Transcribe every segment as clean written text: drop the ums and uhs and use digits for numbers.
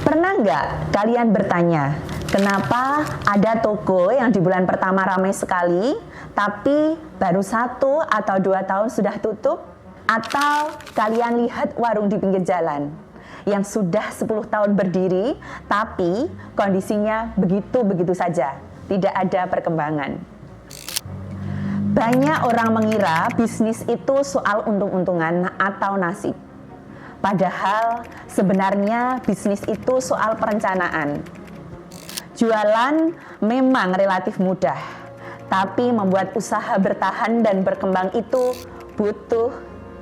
Pernah nggak kalian bertanya, kenapa ada toko yang di bulan pertama ramai sekali, tapi baru 1 atau 2 tahun sudah tutup? Atau kalian lihat warung di pinggir jalan yang sudah 10 tahun berdiri, tapi kondisinya begitu-begitu saja, tidak ada perkembangan. Banyak orang mengira bisnis itu soal untung-untungan atau nasib. Padahal sebenarnya bisnis itu soal perencanaan. Jualan memang relatif mudah, tapi membuat usaha bertahan dan berkembang itu butuh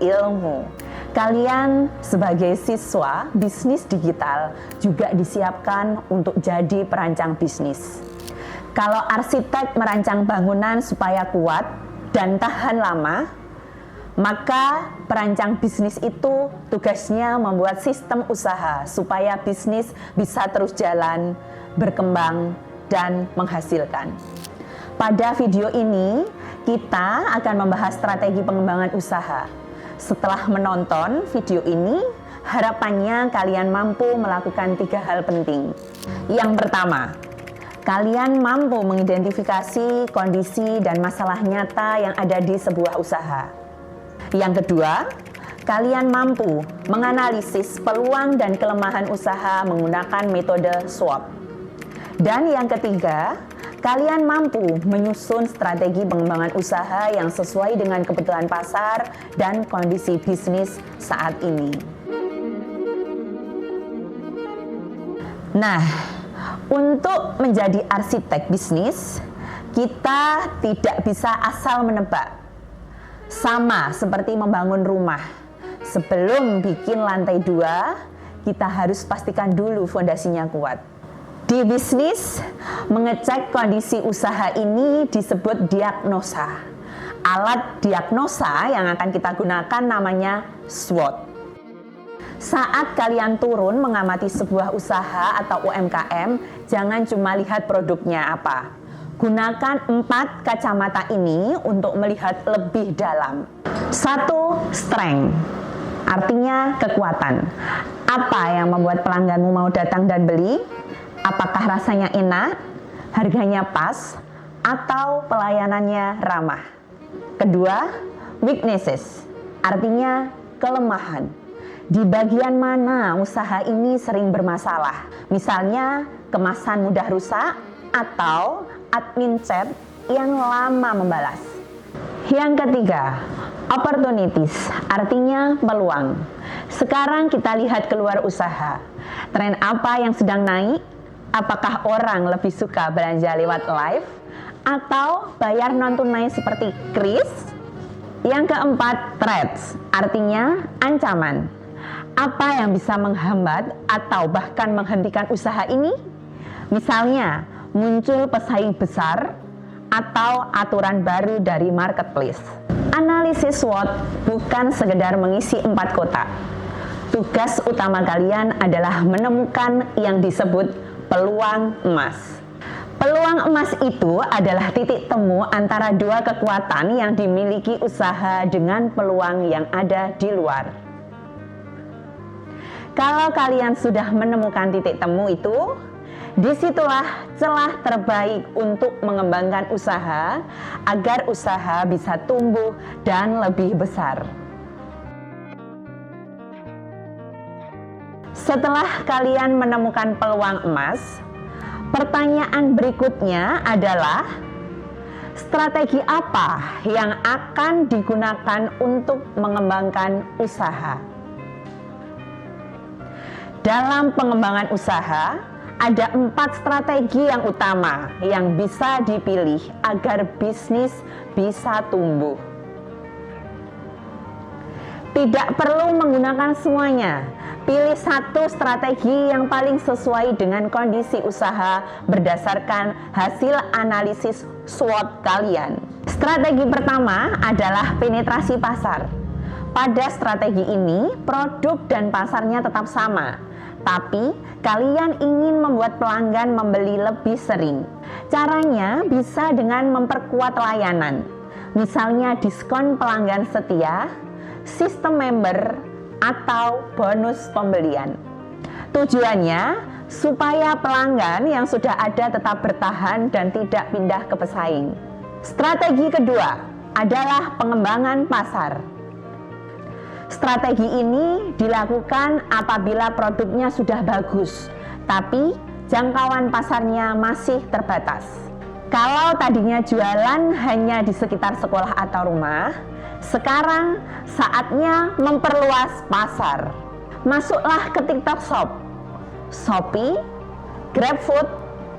ilmu. Kalian sebagai siswa bisnis digital juga disiapkan untuk jadi perancang bisnis. Kalau arsitek merancang bangunan supaya kuat dan tahan lama, maka perancang bisnis itu tugasnya membuat sistem usaha supaya bisnis bisa terus jalan, berkembang, dan menghasilkan. Pada video ini, kita akan membahas strategi pengembangan usaha. Setelah menonton video ini, harapannya kalian mampu melakukan 3 hal penting. Yang pertama, kalian mampu mengidentifikasi kondisi dan masalah nyata yang ada di sebuah usaha. Yang kedua, kalian mampu menganalisis peluang dan kelemahan usaha menggunakan metode SWOT. Dan yang ketiga, kalian mampu menyusun strategi pengembangan usaha yang sesuai dengan kebutuhan pasar dan kondisi bisnis saat ini. Nah, untuk menjadi arsitek bisnis, kita tidak bisa asal menebak. Sama seperti membangun rumah. Sebelum bikin lantai 2, kita harus pastikan dulu fondasinya kuat. Di bisnis, mengecek kondisi usaha ini disebut diagnosa. Alat diagnosa yang akan kita gunakan namanya SWOT. Saat kalian turun mengamati sebuah usaha atau UMKM, jangan cuma lihat produknya apa. Gunakan 4 kacamata ini untuk melihat lebih dalam. 1. Strength, artinya kekuatan. Apa yang membuat pelangganmu mau datang dan beli? Apakah rasanya enak, harganya pas, atau pelayanannya ramah? Kedua, weaknesses, artinya kelemahan. Di bagian mana usaha ini sering bermasalah? Misalnya, kemasan mudah rusak, atau admin chat yang lama membalas. Yang ketiga, opportunities, artinya peluang. Sekarang kita lihat keluar usaha. Tren apa yang sedang naik? Apakah orang lebih suka belanja lewat live atau bayar non tunai seperti kris? Yang keempat, threats, artinya ancaman. Apa yang bisa menghambat atau bahkan menghentikan usaha ini? Misalnya, muncul pesaing besar atau aturan baru dari marketplace. Analisis SWOT bukan sekedar mengisi 4 kotak. Tugas utama kalian adalah menemukan yang disebut peluang emas. Peluang emas itu adalah titik temu antara 2 kekuatan yang dimiliki usaha dengan peluang yang ada di luar. Kalau kalian sudah menemukan titik temu itu, disitulah celah terbaik untuk mengembangkan usaha agar usaha bisa tumbuh dan lebih besar. Setelah kalian menemukan peluang emas, pertanyaan berikutnya adalah strategi apa yang akan digunakan untuk mengembangkan usaha. Dalam pengembangan usaha, ada 4 strategi yang utama yang bisa dipilih agar bisnis bisa tumbuh. Tidak perlu menggunakan semuanya. Pilih 1 strategi yang paling sesuai dengan kondisi usaha berdasarkan hasil analisis SWOT kalian. Strategi pertama adalah penetrasi pasar. Pada strategi ini, produk dan pasarnya tetap sama, tapi kalian ingin membuat pelanggan membeli lebih sering. Caranya bisa dengan memperkuat layanan, misalnya diskon pelanggan setia, sistem member, atau bonus pembelian. Tujuannya supaya pelanggan yang sudah ada tetap bertahan dan tidak pindah ke pesaing. Strategi kedua adalah pengembangan pasar. Strategi ini dilakukan apabila produknya sudah bagus, tapi jangkauan pasarnya masih terbatas. Kalau tadinya jualan hanya di sekitar sekolah atau rumah, sekarang saatnya memperluas pasar. Masuklah ke TikTok Shop, Shopee, GrabFood,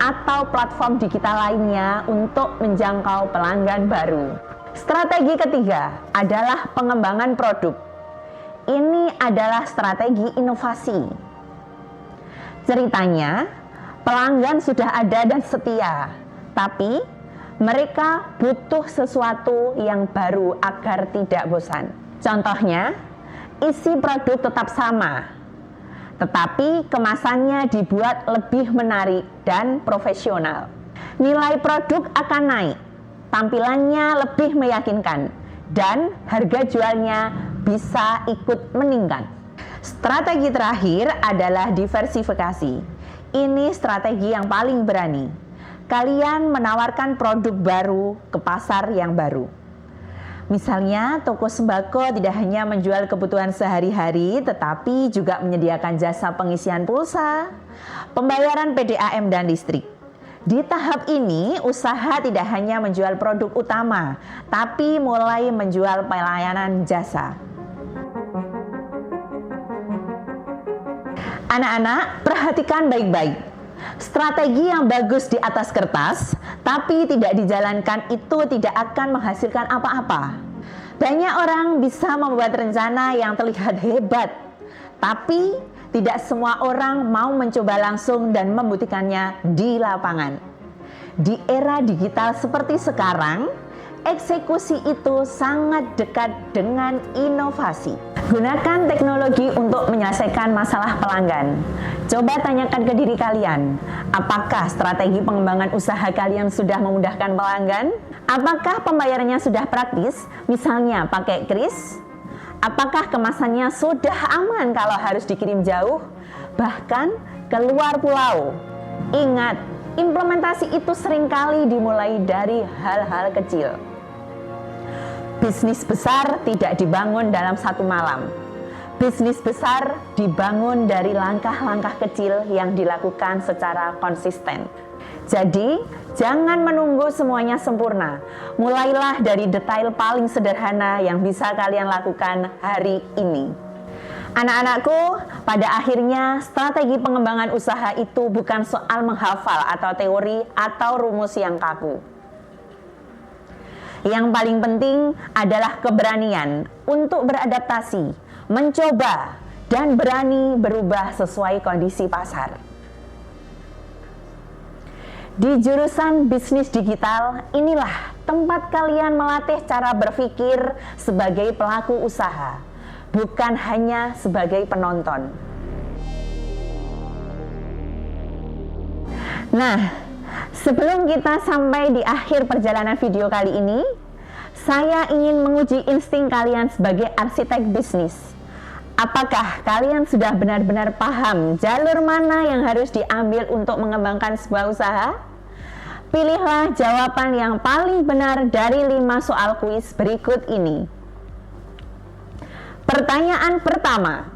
atau platform digital lainnya untuk menjangkau pelanggan baru. Strategi ketiga adalah pengembangan produk. Ini adalah strategi inovasi. Ceritanya, pelanggan sudah ada dan setia, tapi mereka butuh sesuatu yang baru agar tidak bosan. Contohnya, isi produk tetap sama, tetapi kemasannya dibuat lebih menarik dan profesional. Nilai produk akan naik, tampilannya lebih meyakinkan, dan harga jualnya bisa ikut meningkat. Strategi terakhir adalah diversifikasi. Ini strategi yang paling berani. Kalian menawarkan produk baru ke pasar yang baru. Misalnya, toko sembako tidak hanya menjual kebutuhan sehari-hari, tetapi juga menyediakan jasa pengisian pulsa, pembayaran PDAM dan listrik. Di tahap ini, usaha tidak hanya menjual produk utama, tapi mulai menjual pelayanan jasa. Anak-anak, perhatikan baik-baik. Strategi yang bagus di atas kertas, tapi tidak dijalankan itu tidak akan menghasilkan apa-apa. Banyak orang bisa membuat rencana yang terlihat hebat, tapi tidak semua orang mau mencoba langsung dan membuktikannya di lapangan. Di era digital seperti sekarang, eksekusi itu sangat dekat dengan inovasi. Gunakan teknologi untuk menyelesaikan masalah pelanggan. Coba tanyakan ke diri kalian, apakah strategi pengembangan usaha kalian sudah memudahkan pelanggan? Apakah pembayarannya sudah praktis, misalnya pakai kris? Apakah kemasannya sudah aman kalau harus dikirim jauh, bahkan ke luar pulau? Ingat, implementasi itu seringkali dimulai dari hal-hal kecil. Bisnis besar tidak dibangun dalam satu malam. Bisnis besar dibangun dari langkah-langkah kecil yang dilakukan secara konsisten. Jadi, jangan menunggu semuanya sempurna. Mulailah dari detail paling sederhana yang bisa kalian lakukan hari ini. Anak-anakku, pada akhirnya strategi pengembangan usaha itu bukan soal menghafal atau teori atau rumus yang kaku. Yang paling penting adalah keberanian untuk beradaptasi, mencoba, dan berani berubah sesuai kondisi pasar. Di jurusan bisnis digital, inilah tempat kalian melatih cara berpikir sebagai pelaku usaha, bukan hanya sebagai penonton. Nah, sebelum kita sampai di akhir perjalanan video kali ini, saya ingin menguji insting kalian sebagai arsitek bisnis. Apakah kalian sudah benar-benar paham jalur mana yang harus diambil untuk mengembangkan sebuah usaha? Pilihlah jawaban yang paling benar dari 5 soal kuis berikut ini. Pertanyaan pertama.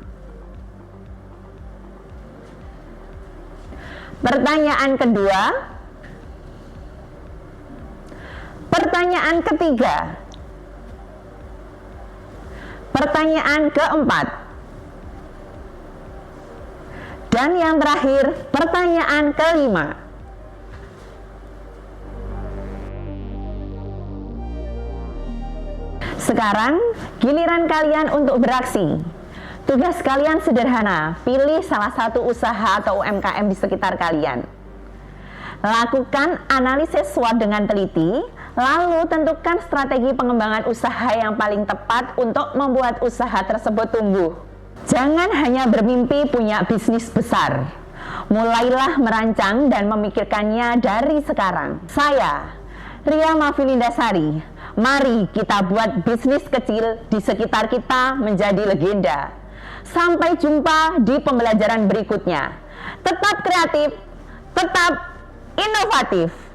Pertanyaan kedua. Pertanyaan ketiga. Pertanyaan keempat. Dan yang terakhir, pertanyaan kelima. Sekarang, giliran kalian untuk beraksi. Tugas kalian sederhana, pilih salah satu usaha atau UMKM di sekitar kalian. Lakukan analisis SWOT dengan teliti, lalu tentukan strategi pengembangan usaha yang paling tepat untuk membuat usaha tersebut tumbuh. Jangan hanya bermimpi punya bisnis besar. Mulailah merancang dan memikirkannya dari sekarang. Saya, Ria Mafilindasari, mari kita buat bisnis kecil di sekitar kita menjadi legenda. Sampai jumpa di pembelajaran berikutnya. Tetap kreatif, tetap inovatif.